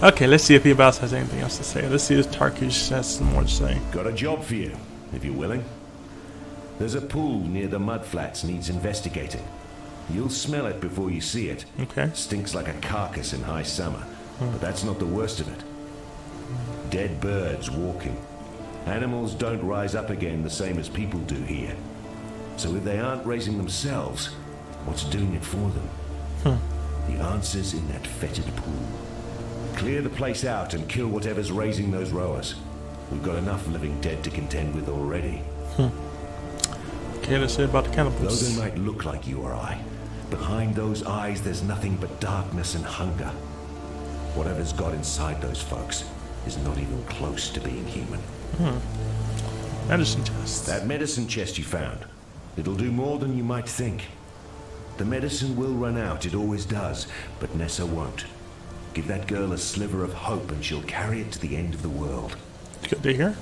Okay, let's see if anybody else has anything else to say. Let's see if Tarkish has some more to say. Got a job for you, if you're willing. There's a pool near the mudflats needs investigating. You'll smell it before you see it. Okay. Stinks like a carcass in high summer, but that's not the worst of it. Dead birds walking. Animals don't rise up again the same as people do here. So if they aren't raising themselves, what's doing it for them? The answer's in that fetid pool. Clear the place out and kill whatever's raising those rowers. We've got enough living dead to contend with already. Okay, let's see about the Though cannibals. they might look like you or I, behind those eyes there's nothing but darkness and hunger. Whatever's got inside those folks is not even close to being human. Medicine chest. That medicine chest you found, it'll do more than you might think. The medicine will run out, it always does, but Nessa won't. Give that girl a sliver of hope and she'll carry it to the end of the world. Good to hear.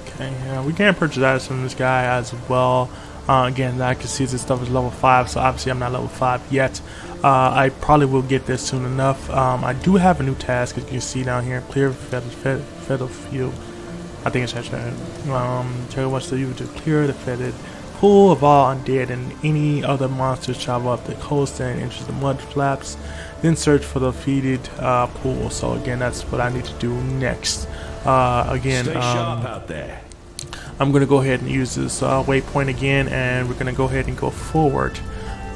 Okay, yeah, we can purchase items from this guy as well. Again, I can see this stuff is level 5, so obviously I'm not level 5 yet. I probably will get this soon enough. I do have a new task, as you can see down here. Clear fetid field. I think it's actually tell you what's to do to clear the fetid pool of all undead and any other monsters travel up the coast and enter the mud flaps. Then search for the fetid pool. So again, that's what I need to do next. Again, Stay sharp out there. I'm going to go ahead and use this waypoint again, and we're going to go ahead and go forward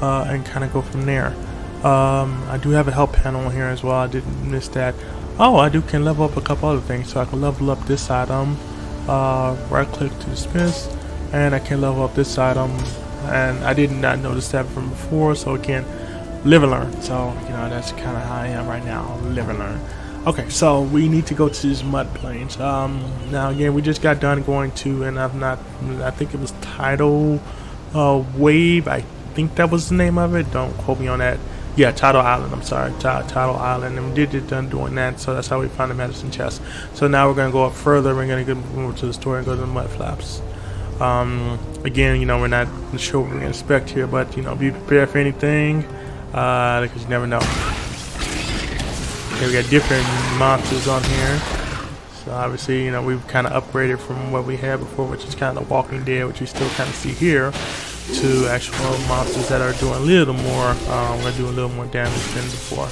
and kind of go from there. I do have a help panel here as well. I didn't miss that. Oh, I can level up a couple other things. So I can level up this item, right click to dismiss, and I can level up this item, and I did not notice that from before. So again, live and learn. So you know, that's kind of how I am right now, live and learn. Okay, so we need to go to these mud plains. Now again, we just got done going to, and I think it was Tidal Wave. I think that was the name of it. Don't quote me on that. Yeah, Tidal Island. I'm sorry, Tidal Island. And we did get done doing that, so that's how we found the medicine chest. So now we're gonna go up further. We're gonna move to the store and go to the mud flaps. Again, you know, we're not sure what we're gonna expect here, but you know, be prepared for anything because you never know. Okay, we got different monsters on here. So obviously, you know, we've kind of upgraded from what we had before, which is kind of the Walking Dead, which we still kind of see here, to actual monsters that are doing a little more, we're doing a little more damage than before.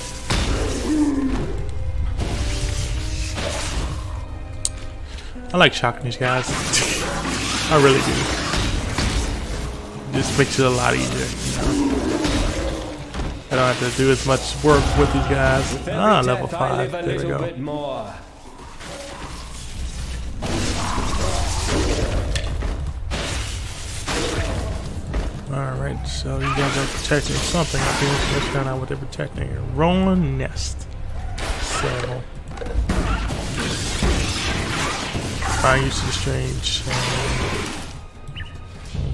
I like shocking these guys. I really do. Just makes it a lot easier, you know? I don't have to do as much work with these guys. Level 5. There we go. Alright, so you guys are protecting something. I think let's find out what they're protecting here. Rolling nest. So I'm used to the strange.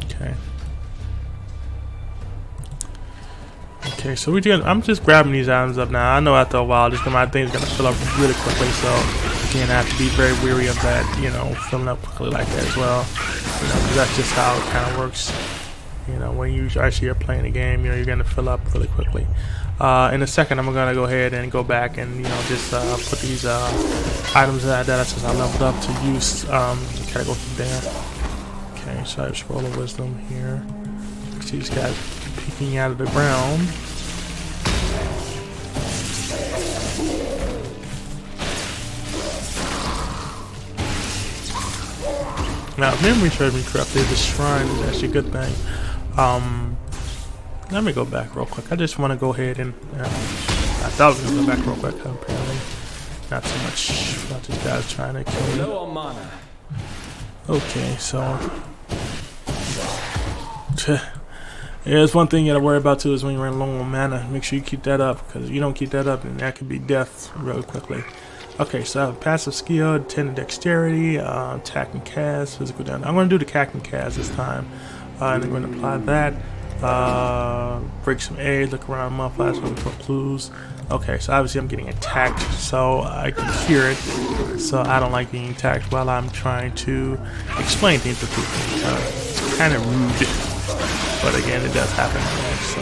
Okay. Okay, so I'm just grabbing these items up now. I know after a while my thing's gonna fill up really quickly, so again I have to be very weary of that, you know, filling up quickly like that as well. You know, 'cause that's just how it kind of works. You know, when you actually are playing a game, you know, you're gonna fill up really quickly. In a second, I'm gonna go ahead and go back and, you know, just put these items that since I leveled up to use. Kind of go from there. Okay, so I have scroll of wisdom here. See these guys peeking out of the ground. Now, if memory serves me correctly, the shrine is actually a good thing. Let me go back real quick. I just want to go ahead and I thought I was gonna go back real quick. Apparently, not so much about these guys trying to kill me. Low on mana. Okay, so yeah, it's one thing you gotta worry about too is when you're in low on mana. Make sure you keep that up, because if you don't keep that up, then that could be death really quickly. Okay, so I have a passive skill, 10 dexterity, attack and cast, physical damage. I'm going to do the attack and cast this time, and I'm going to apply that. Break some eggs, look around my flash for clues. Okay, so obviously I'm getting attacked, so I can hear it. So I don't like being attacked while I'm trying to explain things to people. It's kind of rude, but again, it does happen. So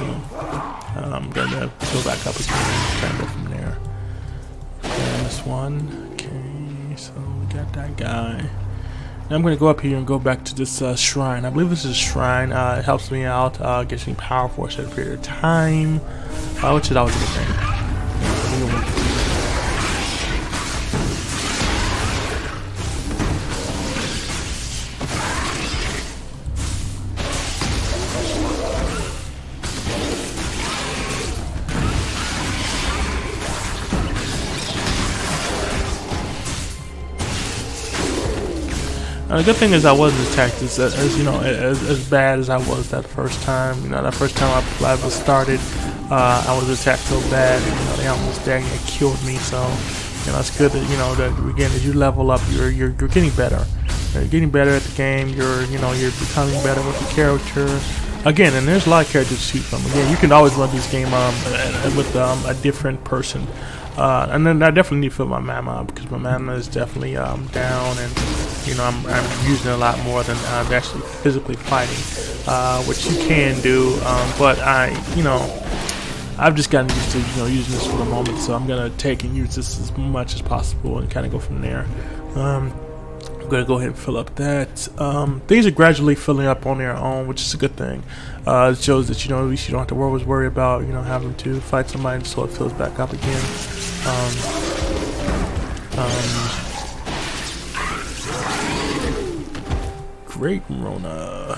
I'm going to go back up again and try and go from there. This one. Okay, so we got that guy. Now I'm going to go up here and go back to this shrine. I believe this is a shrine. It helps me out, gets me power for a certain period of time, which is always a good thing. The good thing is I wasn't attacked as you know, as bad as I was that first time. You know, that first time I was started, I was attacked so bad, and, you know, they almost dang near killed me. So, you know, it's good that, you know, that again, as you level up, you're getting better. You're getting better at the game. You're becoming better with the character. Again, and there's a lot of characters to choose from. Again, you can always run this game with a different person. And then I definitely need to fill my mana up, because my mana is definitely down, and you know, I'm using it a lot more than I'm actually physically fighting, which you can do, but I've just gotten used to, you know, using this for the moment, so I'm gonna take and use this as much as possible and kind of go from there. I'm gonna go ahead and fill up that. Things are gradually filling up on their own, which is a good thing. It shows that, you know, at least you don't have to always worry about, you know, having to fight somebody until it fills back up again. Great Rona.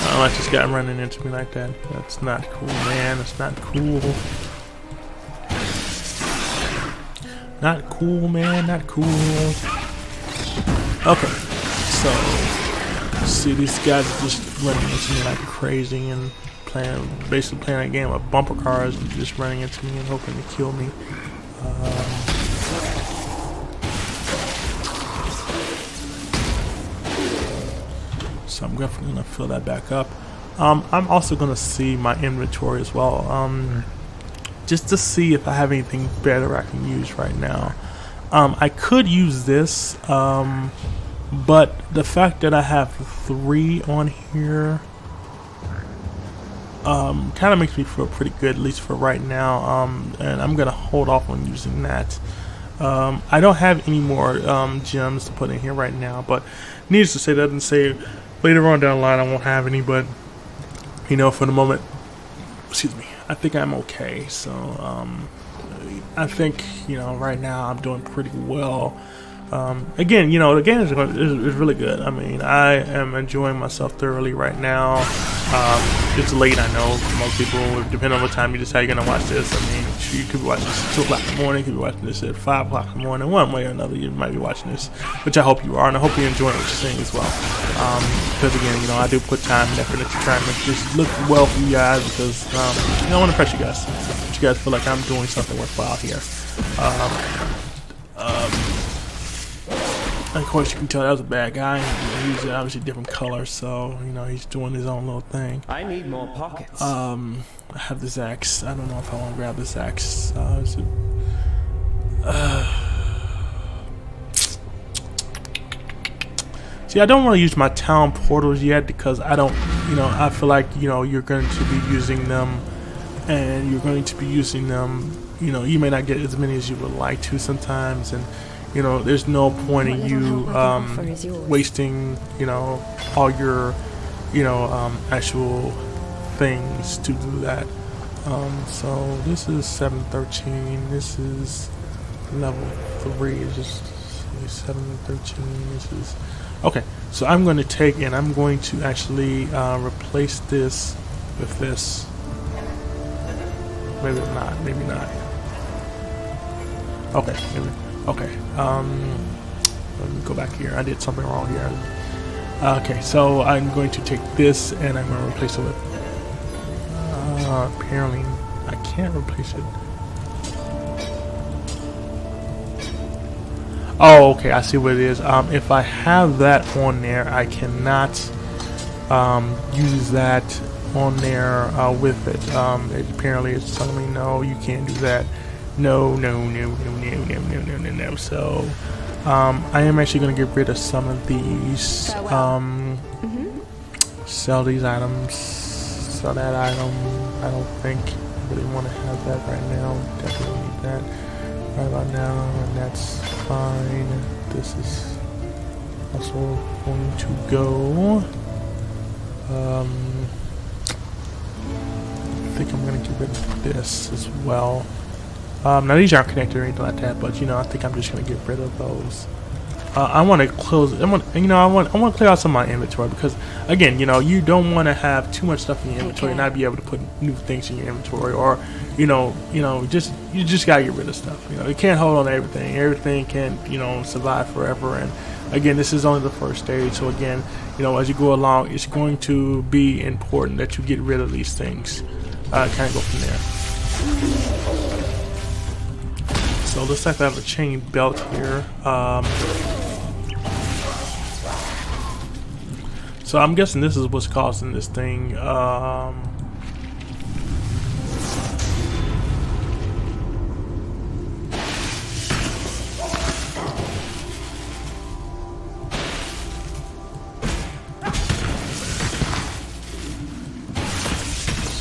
I don't like this guy running into me like that. That's not cool, man. That's not cool. Not cool, man. Not cool. Okay, so see, these guys are just running into me like crazy and basically playing a game of bumper cars, and just running into me and hoping to kill me. So I'm definitely gonna fill that back up. I'm also gonna see my inventory as well, just to see if I have anything better I can use right now. I could use this, but the fact that I have 3 on here kind of makes me feel pretty good, at least for right now, and I'm gonna hold off on using that. I don't have any more gems to put in here right now, but needless to say, that doesn't say later on down the line I won't have any, but you know, for the moment, excuse me, I think I'm okay. So I think, you know, right now I'm doing pretty well. Again, you know, the game is really good. I mean, I am enjoying myself thoroughly right now. It's late, I know, for most people, depending on what time you decide you're going to watch this. I mean, you could be watching this at 2 o'clock in the morning, you could be watching this at 5 o'clock in the morning. One way or another, you might be watching this, which I hope you are, and I hope you're enjoying what you're seeing as well. Because, again, you know, I do put time and effort into trying to make this look well for you guys, because, you know, I want to impress you guys. But you guys feel like I'm doing something worthwhile here. Of course, you can tell that was a bad guy. He's obviously different colors, so you know he's doing his own little thing. I need more pockets. I have this axe. I don't know if I want to grab this axe. See, I don't want to use my town portals yet because I don't, you know, I feel like, you know, you're going to be using them, and you're going to be using them. You know, you may not get as many as you would like to sometimes, and you know, there's no point in you wasting, you know, all your, you know, actual things to do that. So this is 713. This is level 3. It's just 713. This is okay. So I'm going to take and I'm going to actually replace this with this. Maybe not. Maybe not. Okay. Maybe. Okay, let me go back here. I did something wrong here. Okay, so I'm going to take this and I'm going to replace it with... apparently, I can't replace it. Oh, okay, I see what it is. If I have that on there, I cannot use that on there with it. Apparently, it's telling me, no, you can't do that. No. So, I am actually going to get rid of some of these. Sell these items. Sell that item. I don't think I really want to have that right now. Definitely need that right about now, and that's fine. This is also going to go. I think I'm going to get rid of this as well. Now these aren't connected or anything like that, but you know, I think I'm just gonna get rid of those. I want to close. I want to clear out some of my inventory because, again, you know, you don't want to have too much stuff in your inventory and not be able to put new things in your inventory, or you just gotta get rid of stuff. You know, you can't hold on to everything. Everything can, you know, survive forever. And again, this is only the first stage, so again, you know, as you go along, it's going to be important that you get rid of these things. Kind of go from there. So it looks like I have a chain belt here. So I'm guessing this is what's causing this thing. So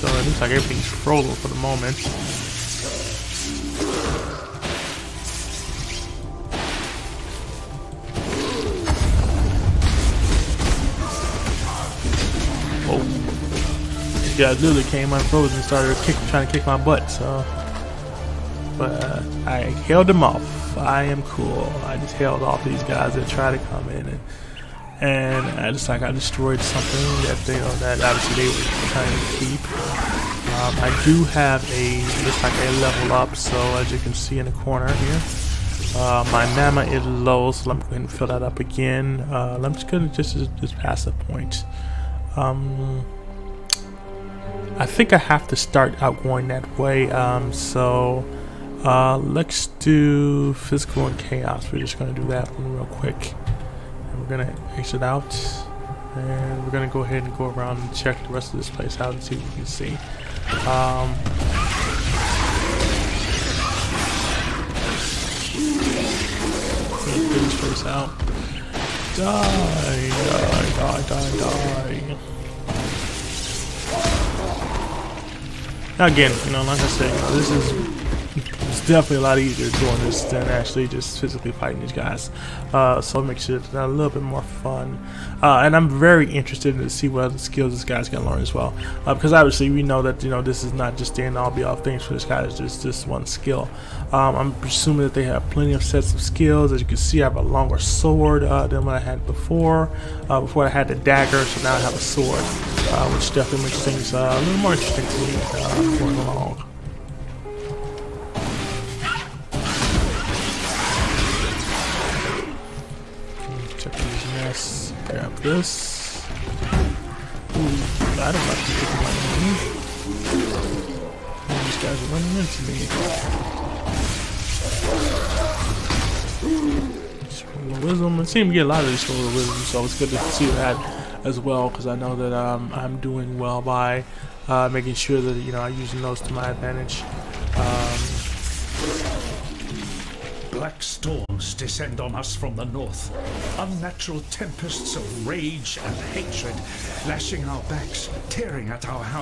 it looks like everything's frozen for the moment. Guys literally came unfrozen and started trying to kick my butt, so but I held them off. I am cool. I just held off these guys that try to come in, and I destroyed something that that obviously they were trying to keep. I do have looks like a level up, so as you can see in the corner here, my mana is low, so let me go ahead and fill that up again. I'm just gonna just pass a point. I think I have to start out going that way, so let's do physical and chaos. We're just going to do that one real quick, and we're going to exit out, and we're going to go ahead and go around and check the rest of this place out and see what we can see. Get this place out. Die. Again, you know, like I said, you know, it's definitely a lot easier doing this than actually just physically fighting these guys. So it makes it a little bit more fun. And I'm very interested to see what other skills this guy's gonna learn as well. Because obviously we know that, you know, this is not just the end all be all things for this guy. It's just this one skill. I'm presuming that they have plenty of sets of skills. As you can see, I have a longer sword than what I had before. Before I had the dagger, so now I have a sword, which definitely makes things a little more interesting to me going along. Check these nests. Grab this. Ooh, I don't like to take my money. These guys are running into me. Just wisdom. It seemed to get a lot of these with wisdom, so it's good to see that as well, because I know that I'm doing well by making sure that I'm using those to my advantage. Black storms descend on us from the north. Unnatural tempests of rage and hatred, lashing our backs, tearing at our houses.